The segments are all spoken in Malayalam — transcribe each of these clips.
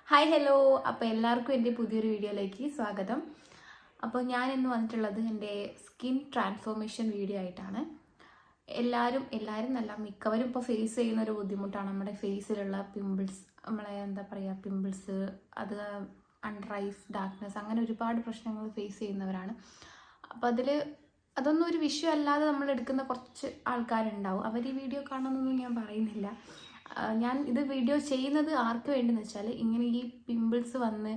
Hi hello. അപ്പോൾ എല്ലാവർക്കും എൻ്റെ പുതിയൊരു വീഡിയോയിലേക്ക് സ്വാഗതം. അപ്പോൾ ഞാൻ ഇന്ന് വന്നിട്ടുള്ളത് എൻ്റെ സ്കിൻ ട്രാൻസ്ഫോർമേഷൻ വീഡിയോ ആയിട്ടാണ്. എല്ലാവരും എന്നല്ല, മിക്കവരും ഇപ്പോൾ ഫേസ് ചെയ്യുന്ന ഒരു ബുദ്ധിമുട്ടാണ് നമ്മുടെ ഫേസിലുള്ള പിമ്പിൾസ്. നമ്മളെ പിമ്പിൾസ്, അത് അണ്ടർ ഐസ്, ഡാർക്ക്നെസ്, അങ്ങനെ ഒരുപാട് പ്രശ്നങ്ങൾ ഫേസ് ചെയ്യുന്നവരാണ്. അപ്പോൾ അതൊന്നും ഒരു വിഷയം അല്ലാതെ നമ്മൾ എടുക്കുന്ന കുറച്ച് ആൾക്കാരുണ്ടാവും. അവർ ഈ വീഡിയോ കാണണമെന്നൊന്നും ഞാൻ പറയുന്നില്ല. ഞാൻ ഇത് വീഡിയോ ചെയ്യുന്നത് ആർക്ക് വേണ്ടിയെന്ന് വെച്ചാൽ, ഇങ്ങനെ ഈ പിമ്പിൾസ് വന്ന്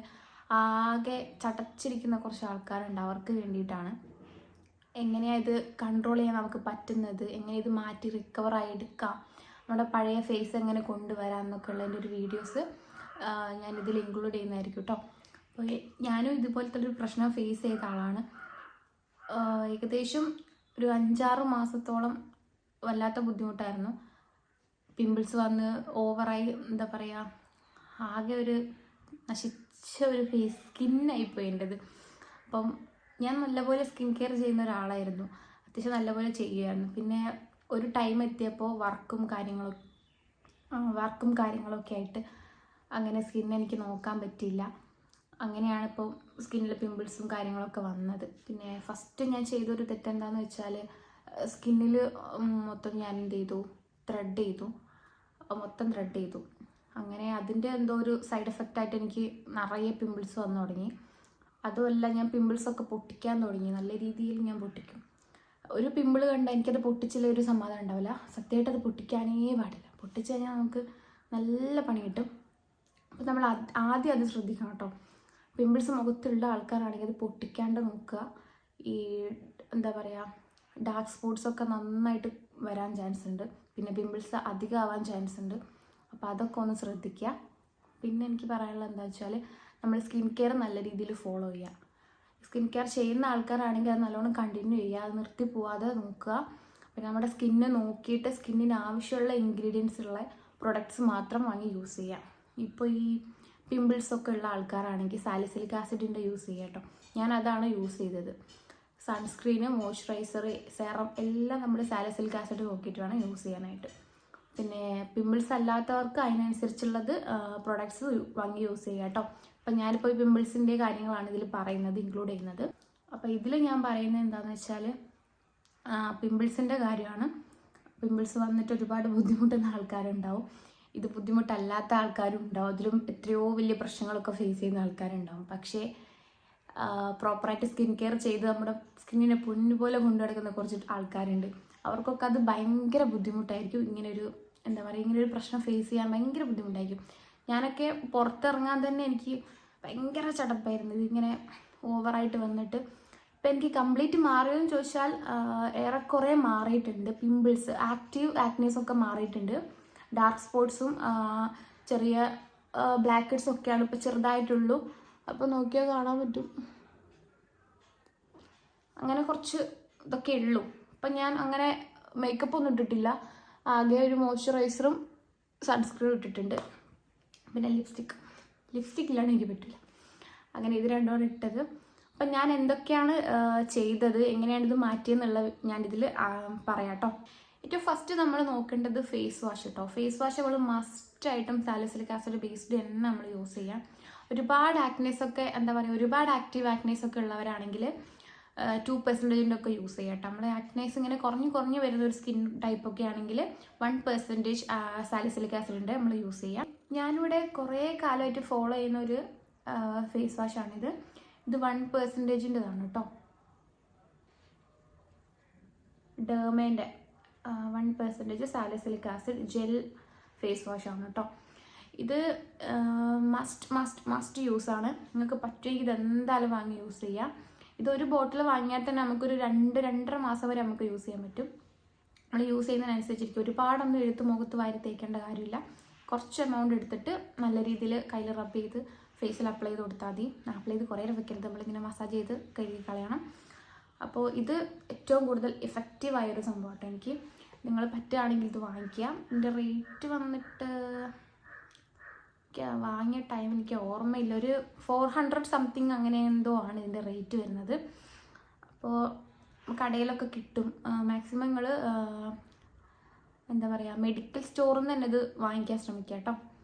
ആകെ ചടച്ചിരിക്കുന്ന കുറച്ച് ആൾക്കാരുണ്ട്, അവർക്ക് വേണ്ടിയിട്ടാണ്. എങ്ങനെയാണ് ഇത് കൺട്രോൾ ചെയ്യാൻ നമുക്ക് പറ്റുന്നത്, എങ്ങനെ ഇത് മാറ്റി റിക്കവറായി എടുക്കാം, നമ്മുടെ പഴയ ഫേസ് എങ്ങനെ കൊണ്ടുവരാം എന്നൊക്കെ ഉള്ളതിൻ്റെ ഒരു വീഡിയോസ് ഞാനിതിൽ ഇൻക്ലൂഡ് ചെയ്യുന്നതായിരിക്കും കേട്ടോ. അപ്പോൾ ഞാനും ഇതുപോലത്തെ ഒരു പ്രശ്നം ഫേസ് ചെയ്ത ആളാണ്. ഏകദേശം ഒരു 5-6 മാസത്തോളം വല്ലാത്ത ബുദ്ധിമുട്ടായിരുന്നു. പിമ്പിൾസ് വന്ന് ഓവറായി ആകെ ഒരു നശിച്ച ഒരു ഫേസ് സ്കിന്നായിപ്പോയി എൻ്റെത്. അപ്പം ഞാൻ നല്ലപോലെ സ്കിൻ കെയർ ചെയ്യുന്ന ഒരാളായിരുന്നു, അത്യാവശ്യം നല്ലപോലെ ചെയ്യുമായിരുന്നു. പിന്നെ ഒരു ടൈം എത്തിയപ്പോൾ വർക്കും കാര്യങ്ങളൊക്കെ ആയിട്ട് അങ്ങനെ സ്കിൻ എനിക്ക് നോക്കാൻ പറ്റിയില്ല. അങ്ങനെയാണ് ഇപ്പോൾ സ്കിന്നിൽ പിമ്പിൾസും കാര്യങ്ങളൊക്കെ വന്നത്. പിന്നെ ഫസ്റ്റ് ഞാൻ ചെയ്തൊരു തെറ്റെന്താണെന്ന് വെച്ചാൽ, സ്കിന്നിൽ മൊത്തം ഞാൻ ത്രെഡ് ചെയ്തു. അങ്ങനെ അതിൻ്റെ എന്തോ ഒരു സൈഡ് എഫക്റ്റായിട്ട് എനിക്ക് നിറയെ പിമ്പിൾസ് വന്നു തുടങ്ങി. അതുമല്ല, ഞാൻ പിമ്പിൾസൊക്കെ പൊട്ടിക്കാൻ തുടങ്ങി. നല്ല രീതിയിൽ ഞാൻ പൊട്ടിക്കും. ഒരു പിമ്പിൾ കണ്ടാൽ എനിക്കത് പൊട്ടിച്ചില്ല ഒരു സമാധാനം ഉണ്ടാവില്ല. സത്യമായിട്ട് അത് പൊട്ടിക്കാനേ പാടില്ല. പൊട്ടിച്ച് കഴിഞ്ഞാൽ നമുക്ക് നല്ല പണി കിട്ടും. അപ്പോൾ നമ്മൾ ആദ്യം അത് ശ്രദ്ധിക്കണം കേട്ടോ. പിമ്പിൾസ് മുഖത്തുള്ള ആൾക്കാരാണെങ്കിൽ അത് പൊട്ടിക്കാണ്ട് നോക്കുക. ഈ ഡാർക്ക് സ്പോട്ട്സൊക്കെ നന്നായിട്ട് വരാൻ ചാൻസ് ഉണ്ട്. പിന്നെ പിമ്പിൾസ് അധികം ആവാൻ ചാൻസ് ഉണ്ട്. അപ്പോൾ അതൊക്കെ ഒന്ന് ശ്രദ്ധിക്കുക. പിന്നെ എനിക്ക് പറയാനുള്ളത് എന്താ വെച്ചാൽ, നമ്മൾ സ്കിൻ കെയർ നല്ല രീതിയിൽ ഫോളോ ചെയ്യുക. സ്കിൻ കെയർ ചെയ്യുന്ന ആൾക്കാരാണെങ്കിൽ അത് നല്ലോണം കണ്ടിന്യൂ ചെയ്യുക, അത് നിർത്തി പോവാതെ നോക്കുക. പിന്നെ നമ്മുടെ സ്കിന്നെ നോക്കിയിട്ട് സ്കിന്നിന് ആവശ്യമുള്ള ഇൻഗ്രീഡിയൻസ് ഉള്ള പ്രൊഡക്ട്സ് മാത്രം വാങ്ങി യൂസ് ചെയ്യുക. ഇപ്പോൾ ഈ പിമ്പിൾസൊക്കെ ഉള്ള ആൾക്കാരാണെങ്കിൽ സാലിസിലിക് ആസിഡിൻ്റെ യൂസ് ചെയ്യുക കേട്ടോ. ഞാൻ അതാണ് യൂസ് ചെയ്തത്. സൺസ്ക്രീന്, മോയ്സ്ചറൈസർ, സെറം എല്ലാം നമ്മൾ സാലിസിലിക് ആസിഡ് നോക്കിയിട്ട് വേണം യൂസ് ചെയ്യാനായിട്ട്. പിന്നെ പിമ്പിൾസ് അല്ലാത്തവർക്ക് അതിനനുസരിച്ചുള്ളത് പ്രൊഡക്ട്സ് വാങ്ങി യൂസ് ചെയ്യുക കേട്ടോ. അപ്പം ഞാനിപ്പോൾ ഈ പിമ്പിൾസിൻ്റെ കാര്യങ്ങളാണ് ഇതിൽ ഇൻക്ലൂഡ് ചെയ്യുന്നത്. അപ്പോൾ ഇതിൽ ഞാൻ പറയുന്നത് എന്താണെന്ന് വെച്ചാൽ, പിമ്പിൾസിൻ്റെ കാര്യമാണ്. പിമ്പിൾസ് വന്നിട്ട് ഒരുപാട് ബുദ്ധിമുട്ടുന്ന ആൾക്കാരുണ്ടാവും, ഇത് ബുദ്ധിമുട്ടല്ലാത്ത ആൾക്കാരും ഉണ്ടാവും, അതിലും എത്രയോ വലിയ പ്രശ്നങ്ങളൊക്കെ ഫേസ് ചെയ്യുന്ന ആൾക്കാരുണ്ടാവും. പക്ഷേ പ്രോപ്പറായിട്ട് സ്കിൻ കെയർ ചെയ്ത് നമ്മുടെ സ്കിന്നിനെ പൊന്നുപോലെ കൊണ്ടുനടക്കുന്ന കുറച്ച് ആൾക്കാരുണ്ട്. അവർക്കൊക്കെ അത് ഭയങ്കര ബുദ്ധിമുട്ടായിരിക്കും. ഇങ്ങനൊരു പ്രശ്നം ഫേസ് ചെയ്യാൻ ഭയങ്കര ബുദ്ധിമുട്ടായിരിക്കും. ഞാനൊക്കെ പുറത്തിറങ്ങാൻ തന്നെ എനിക്ക് ഭയങ്കര ചടപ്പായിരുന്നു, ഇതിങ്ങനെ ഓവറായിട്ട് വന്നിട്ട്. ഇപ്പം എനിക്ക് കംപ്ലീറ്റ് മാറിയോന്ന് ചോദിച്ചാൽ ഏറെക്കുറെ മാറിയിട്ടുണ്ട്. പിമ്പിൾസ്, ആക്റ്റീവ് ആക്നീസൊക്കെ മാറിയിട്ടുണ്ട്. ഡാർക്ക് സ്പോട്ട്സും ചെറിയ ബ്ലാക്ക് ഹെഡ്സും ഒക്കെയാണ് ഇപ്പോൾ ചെറുതായിട്ടുള്ളൂ. അപ്പോൾ നോക്കിയാൽ കാണാൻ പറ്റും. അങ്ങനെ കുറച്ച് ഇതൊക്കെ ഉള്ളൂ. അപ്പം ഞാൻ അങ്ങനെ മേക്കപ്പ് ഒന്നും ഇട്ടിട്ടില്ല. ആകെ ഒരു മോയ്സ്ചറൈസറും സൺസ്ക്രീനും ഇട്ടിട്ടുണ്ട്. പിന്നെ ലിപ്സ്റ്റിക് ഇല്ലാണ്ട് എനിക്ക് പറ്റില്ല. അങ്ങനെ ഇത് രണ്ടുമാണ് ഇട്ടത്. അപ്പം ഞാൻ എന്തൊക്കെയാണ് ചെയ്തത്, എങ്ങനെയാണ് ഇത് മാറ്റിയെന്നുള്ളത് ഞാനിതിൽ പറയാം കേട്ടോ. ഏറ്റവും ഫസ്റ്റ് നമ്മൾ നോക്കേണ്ടത് ഫേസ് വാഷ് കേട്ടോ. ഫേസ് വാഷ് നമ്മൾ മസ്റ്റായിട്ടും സാലിസിലിക് ആസിഡ് ബേസ്ഡ് തന്നെ നമ്മൾ യൂസ് ചെയ്യാം. ഒരുപാട് ആക്റ്റീവ് ആക്നേസ് ഒക്കെ ഉള്ളവരാണെങ്കിൽ 2% ഒക്കെ യൂസ് ചെയ്യാം കേട്ടോ. നമ്മുടെ ആക്നേസ് ഇങ്ങനെ കുറഞ്ഞു വരുന്ന ഒരു സ്കിൻ ടൈപ്പൊക്കെ ആണെങ്കിൽ 1% സാലിസിലിക് ആസിഡിൻ്റെ നമ്മൾ യൂസ് ചെയ്യാം. ഞാനിവിടെ കുറേ കാലമായിട്ട് ഫോളോ ചെയ്യുന്ന ഒരു ഫേസ് വാഷാണിത്. ഇത് 1%ൻ്റെതാണ് കേട്ടോ. ഡെർമേൻ്റെ 1% സാലിസിലിക് ആസിഡ് ജെൽ ഫേസ് വാഷാണ് കേട്ടോ. ഇത് മസ്റ്റ് യൂസാണ്. നിങ്ങൾക്ക് പറ്റുമെങ്കിൽ ഇതെന്തായാലും വാങ്ങി യൂസ് ചെയ്യാം. ഇതൊരു ബോട്ടിൽ വാങ്ങിയാൽ തന്നെ നമുക്കൊരു 2-2.5 മാസം വരെ നമുക്ക് യൂസ് ചെയ്യാൻ പറ്റും. നമ്മൾ യൂസ് ചെയ്യുന്നതിനനുസരിച്ചിരിക്കും. ഒരുപാടൊന്നും എടുത്ത് മുഖത്ത് വാരി തേക്കേണ്ട കാര്യമില്ല. കുറച്ച് എമൗണ്ട് എടുത്തിട്ട് നല്ല രീതിയിൽ കയ്യിൽ റബ്ബ് ചെയ്ത് ഫേസിൽ അപ്ലൈ ചെയ്ത് കൊടുത്താൽ മതി. അപ്ലൈ ചെയ്ത് കുറേ വെക്കരുത്, നമ്മളിങ്ങനെ മസാജ് ചെയ്ത് കഴുകി കളയണം. അപ്പോൾ ഇത് ഏറ്റവും കൂടുതൽ ഇഫക്റ്റീവായൊരു സംഭവമാട്ടോ. എനിക്ക് നിങ്ങൾ പറ്റുകയാണെങ്കിൽ ഇത് വാങ്ങിക്കുക. ഇതിൻ്റെ റേറ്റ് വന്നിട്ട് വാങ്ങിയ ടൈം എനിക്ക് ഓർമ്മയില്ല, ഒരു 400 സംതിങ് അങ്ങനെ എന്തോ ആണ് ഇതിൻ്റെ റേറ്റ് വരുന്നത്. അപ്പോൾ കടയിലൊക്കെ കിട്ടും. മാക്സിമം നിങ്ങൾ മെഡിക്കൽ സ്റ്റോറിൽ നിന്ന് തന്നെ ഇത് വാങ്ങിക്കാൻ ശ്രമിക്കുക കേട്ടോ.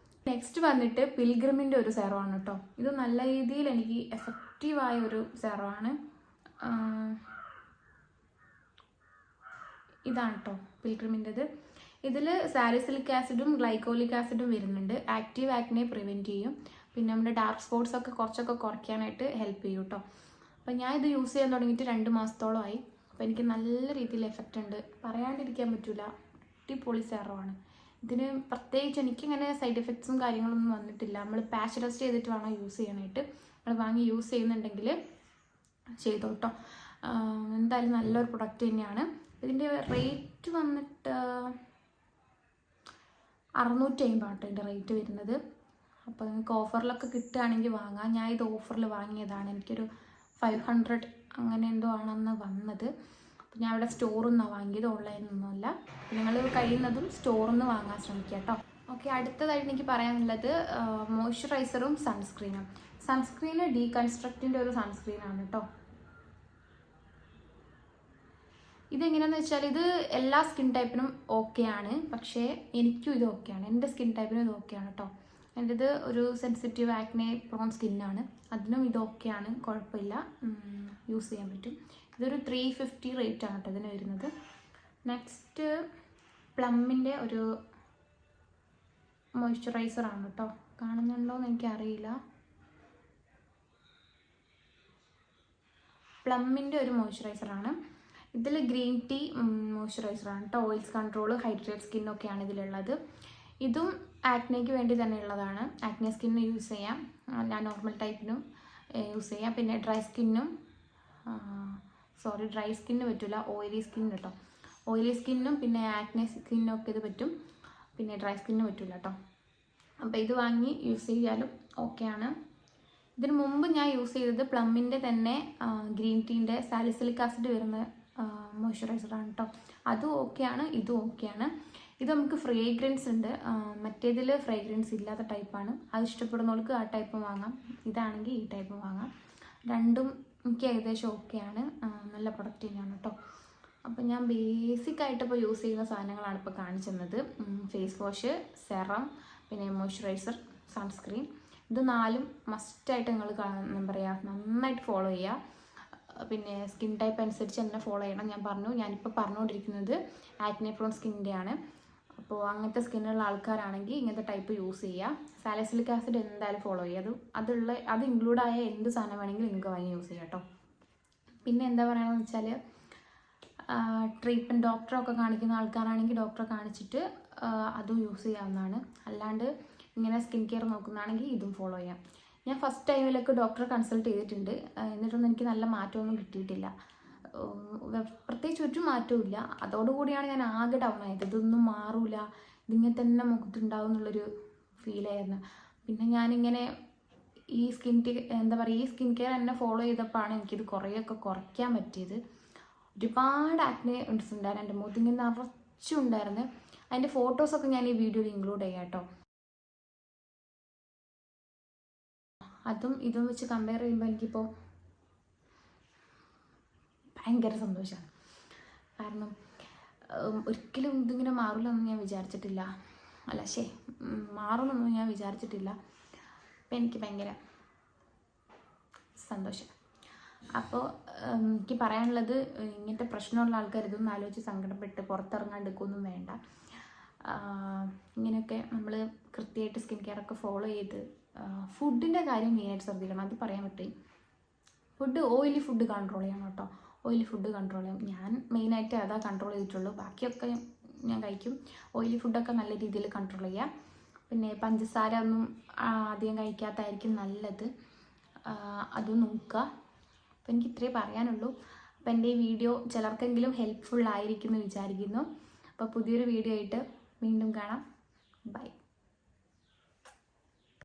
നെക്സ്റ്റ് വന്നിട്ട് പിൽഗ്രിമിൻ്റെ ഒരു സെറമാണ് കേട്ടോ. ഇത് നല്ല രീതിയിൽ എനിക്ക് എഫക്റ്റീവായ ഒരു സെറമാണ്. ഇതാണ് കേട്ടോ പിൽഗ്രിമിൻ്റെത്. ഇതിൽ സാലിസിലിക് ആസിഡും ഗ്ലൈക്കോലിക് ആസിഡും വരുന്നുണ്ട്. ആക്റ്റീവ് ആക്നെ പ്രിവെൻറ്റ് ചെയ്യും, പിന്നെ നമ്മുടെ ഡാർക്ക് സ്പോട്ട്സ് ഒക്കെ കുറച്ചൊക്കെ കുറയ്ക്കാനായിട്ട് ഹെൽപ്പ് ചെയ്യും കേട്ടോ. അപ്പോൾ ഞാൻ ഇത് യൂസ് ചെയ്യാൻ തുടങ്ങിയിട്ട് 2 മാസത്തോളമായി. അപ്പോൾ എനിക്ക് നല്ല രീതിയിൽ എഫക്റ്റ് ഉണ്ട്, പറയാണ്ടിരിക്കാൻ പറ്റില്ല. അടിപൊളി സെറമാണ്. ഇതിന് പ്രത്യേകിച്ച് എനിക്കിങ്ങനെ സൈഡ് എഫക്ട്സും കാര്യങ്ങളൊന്നും വന്നിട്ടില്ല. നമ്മൾ പാച്ച് ടെസ്റ്റ് ചെയ്തിട്ട് വേണം യൂസ് ചെയ്യാനായിട്ട്. നമ്മൾ വാങ്ങി യൂസ് ചെയ്യുന്നുണ്ടെങ്കിൽ ചെയ്തോ കേട്ടോ. എന്തായാലും നല്ലൊരു പ്രൊഡക്റ്റ് തന്നെയാണ്. ഇതിൻ്റെ റേറ്റ് വന്നിട്ട് 650 കേട്ടോ ഇതിൻ്റെ റേറ്റ് വരുന്നത്. അപ്പോൾ നിങ്ങൾക്ക് ഓഫറിലൊക്കെ കിട്ടുകയാണെങ്കിൽ വാങ്ങാം. ഞാൻ ഇത് ഓഫറിൽ വാങ്ങിയതാണ്. എനിക്കൊരു 500 അങ്ങനെ എന്തോ ആണെന്ന് വന്നത്. അപ്പോൾ ഞാൻ ഇവിടെ സ്റ്റോറിൽ നിന്നാണ് വാങ്ങിയത്, ഓൺലൈനൊന്നുമല്ല. നിങ്ങൾ കഴിയുന്നതും സ്റ്റോറിൽ നിന്ന് വാങ്ങാൻ ശ്രമിക്കുക കേട്ടോ. ഓക്കെ, അടുത്തതായിട്ട് എനിക്ക് പറയാനുള്ളത് മോയ്സ്ചറൈസറും സൺസ്ക്രീനും. സൺസ്ക്രീന് ഡീകൺസ്ട്രക്റ്റിൻ്റെ ഒരു സൺസ്ക്രീനാണ് കേട്ടോ. ഇതെങ്ങനെയാണെന്ന് വെച്ചാൽ ഇത് എല്ലാ സ്കിൻ ടൈപ്പിനും ഓക്കെയാണ്, പക്ഷേ എനിക്കും ഇത് ഓക്കെയാണ്. എൻ്റെ സ്കിൻ ടൈപ്പിനും ഇത് ഓക്കെയാണ് കേട്ടോ. എൻ്റെത് ഒരു സെൻസിറ്റീവ് ആക്നെ പ്രോൺ സ്കിന്നാണ്, അതിനും ഇത് ഓക്കെയാണ്, കുഴപ്പമില്ല, യൂസ് ചെയ്യാൻ പറ്റും. ഇതൊരു 350 റേറ്റാണ് കേട്ടോ ഇതിന് വരുന്നത്. നെക്സ്റ്റ് പ്ലമ്മിൻ്റെ ഒരു മോയ്സ്ചറൈസറാണ് കേട്ടോ. കാണുന്നുണ്ടോയെന്ന് എനിക്കറിയില്ല. പ്ലമ്മിൻ്റെ ഒരു മോയ്സ്ചറൈസറാണ്. ഇതിൽ ഗ്രീൻ ടീ മോയ്സ്ചറൈസറാണ് കേട്ടോ. ഓയിൽസ് കൺട്രോൾ, ഹൈഡ്രേറ്റ് സ്കിന്നൊക്കെയാണ് ഇതിലുള്ളത്. ഇതും ആക്നെക്ക് വേണ്ടി തന്നെ ഉള്ളതാണ്. ആക്നെ സ്കിന്നിന് യൂസ് ചെയ്യാം, ഞാൻ നോർമൽ ടൈപ്പിനും യൂസ് ചെയ്യാം. പിന്നെ ഡ്രൈ സ്കിന്നിന് പറ്റില്ല, ഓയിലി സ്കിൻ കേട്ടോ. ഓയിലി സ്കിന്നും പിന്നെ ആക്നെ സ്കിന്നും ഒക്കെ ഇത് പറ്റും, പിന്നെ ഡ്രൈ സ്കിന്നിന് പറ്റില്ല കേട്ടോ. അപ്പോൾ ഇത് വാങ്ങി യൂസ് ചെയ്യാലും ഓക്കെയാണ്. ഇതിന് മുമ്പ് ഞാൻ യൂസ് ചെയ്തത് പ്ലമ്മിൻ്റെ തന്നെ ഗ്രീൻ ടീൻ്റെ സാലിസിലിക് ആസിഡ് വരുന്ന മോയ്സ്ചറൈസറാണ് കേട്ടോ. അതും ഓക്കെയാണ്, ഇതും ഓക്കെയാണ്. ഇത് നമുക്ക് ഫ്രേഗ്രൻസ് ഉണ്ട്, മറ്റേതിൽ ഫ്രേഗ്രൻസ് ഇല്ലാത്ത ടൈപ്പാണ്. അത് ഇഷ്ടപ്പെടുന്നവർക്ക് ആ ടൈപ്പ് വാങ്ങാം, ഇതാണെങ്കിൽ ഈ ടൈപ്പ് വാങ്ങാം. രണ്ടും എനിക്ക് ഏകദേശം ഓക്കെയാണ്, നല്ല പ്രൊഡക്റ്റ് തന്നെയാണ് കേട്ടോ. അപ്പോൾ ഞാൻ ബേസിക്കായിട്ട് ഇപ്പോൾ യൂസ് ചെയ്യുന്ന സാധനങ്ങളാണ് ഇപ്പോൾ കാണിച്ചു തന്നത്. ഫേസ് വാഷ്, സെറം, പിന്നെ മോയ്സ്ചറൈസർ, സൺസ്ക്രീൻ. ഇത് 4 മസ്റ്റായിട്ട് നിങ്ങൾ എന്താ പറയുക നന്നായിട്ട് ഫോളോ ചെയ്യുക. പിന്നെ സ്കിൻ ടൈപ്പ് അനുസരിച്ച് തന്നെ ഫോളോ ചെയ്യണം. ഞാനിപ്പോൾ പറഞ്ഞുകൊണ്ടിരിക്കുന്നത് ആക്നെ പ്രോൺ സ്കിന്നിൻ്റെയാണ്. അപ്പോൾ അങ്ങനത്തെ സ്കിന്നുള്ള ആൾക്കാരാണെങ്കിൽ ഇങ്ങനത്തെ ടൈപ്പ് യൂസ് ചെയ്യുക. സാലിസിലിക് ആസിഡ് എന്തായാലും ഫോളോ ചെയ്യുക. അത് ഇൻക്ലൂഡായ എന്ത് സാധനം വേണമെങ്കിലും നിങ്ങൾക്ക് വാങ്ങി യൂസ് ചെയ്യാം കേട്ടോ. പിന്നെ എന്താ പറയുകയെന്ന് വെച്ചാൽ ട്രീറ്റ്മെൻറ്റ് ഡോക്ടറൊക്കെ കാണിക്കുന്ന ആൾക്കാരാണെങ്കിൽ ഡോക്ടറെ കാണിച്ചിട്ട് അതും യൂസ് ചെയ്യാവുന്നതാണ്. അല്ലാണ്ട് ഇങ്ങനെ സ്കിൻ കെയർ നോക്കുന്നതാണെങ്കിൽ ഇതും ഫോളോ ചെയ്യാം. ഞാൻ ഫസ്റ്റ് ടൈമിലൊക്കെ ഡോക്ടറെ കൺസൾട്ട് ചെയ്തിട്ടുണ്ട്, എന്നിട്ടൊന്നും എനിക്ക് നല്ല മാറ്റമൊന്നും കിട്ടിയിട്ടില്ല. പ്രത്യേകിച്ച് ഒരു മാറ്റവും ഇല്ല. അതോടുകൂടിയാണ് ഞാൻ ആകെ ഡൗൺ ആയത്. ഇതൊന്നും മാറില്ല, ഇതിങ്ങനെ തന്നെ മുഖത്തുണ്ടാവും എന്നുള്ളൊരു ഫീലായിരുന്നു. പിന്നെ ഞാനിങ്ങനെ ഈ സ്കിൻ കെയർ എന്നെ ഫോളോ ചെയ്തപ്പോഴാണ് എനിക്കിത് കുറേയൊക്കെ കുറയ്ക്കാൻ പറ്റിയത്. ഒരുപാട് ആക്നെ ഉണ്ടായിരുന്നു എൻ്റെ മുഖത്ത്, ഇങ്ങനെ നിറച്ചുണ്ടായിരുന്നു. അതിൻ്റെ ഫോട്ടോസൊക്കെ ഞാൻ ഈ വീഡിയോയിൽ ഇൻക്ലൂഡ് ചെയ്യാം കേട്ടോ. അതും ഇതും വെച്ച് കമ്പയർ ചെയ്യുമ്പോൾ എനിക്കിപ്പോൾ ഭയങ്കര സന്തോഷമാണ്. കാരണം ഒരിക്കലും ഇതിങ്ങനെ മാറില്ലെന്ന് ഞാൻ വിചാരിച്ചിട്ടില്ല. മാറുമെന്നൊന്നും ഞാൻ വിചാരിച്ചിട്ടില്ല. അപ്പം എനിക്ക് ഭയങ്കര സന്തോഷം. അപ്പോൾ എനിക്ക് പറയാനുള്ളത്, ഇങ്ങനത്തെ പ്രശ്നമുള്ള ആൾക്കാർ ഇതൊന്നും ആലോചിച്ച് സങ്കടപ്പെട്ട് പുറത്തിറങ്ങാണ്ടിരിക്കുകയൊന്നും വേണ്ട. ഇങ്ങനെയൊക്കെ നമ്മൾ കൃത്യമായിട്ട് സ്കിൻ കെയർ ഒക്കെ ഫോളോ ചെയ്ത് ഫുഡിൻ്റെ കാര്യം മെയിനായിട്ട് ശ്രദ്ധിക്കണം. അത് പറയാൻ പറ്റും. ഓയിലി ഫുഡ് കൺട്രോൾ ചെയ്യണം കേട്ടോ. ഓയിലി ഫുഡ് കൺട്രോൾ ചെയ്യും. ഞാൻ മെയിനായിട്ട് അതാ കൺട്രോൾ ചെയ്തിട്ടുള്ളൂ. ബാക്കിയൊക്കെ ഞാൻ കഴിക്കും. ഓയിലി ഫുഡൊക്കെ നല്ല രീതിയിൽ കൺട്രോൾ ചെയ്യുക. പിന്നെ പഞ്ചസാര ഒന്നും അധികം കഴിക്കാത്തതായിരിക്കും നല്ലത്, അതും നോക്കുക. അപ്പോൾ എനിക്ക് ഇത്രേ പറയാനുള്ളൂ. അപ്പോൾ എൻ്റെ ഈ വീഡിയോ ചിലർക്കെങ്കിലും ഹെൽപ്ഫുൾ ആയിരിക്കുമെന്ന് വിചാരിക്കുന്നു. അപ്പോൾ പുതിയൊരു വീഡിയോ ആയിട്ട് വീണ്ടും കാണാം. ബൈ.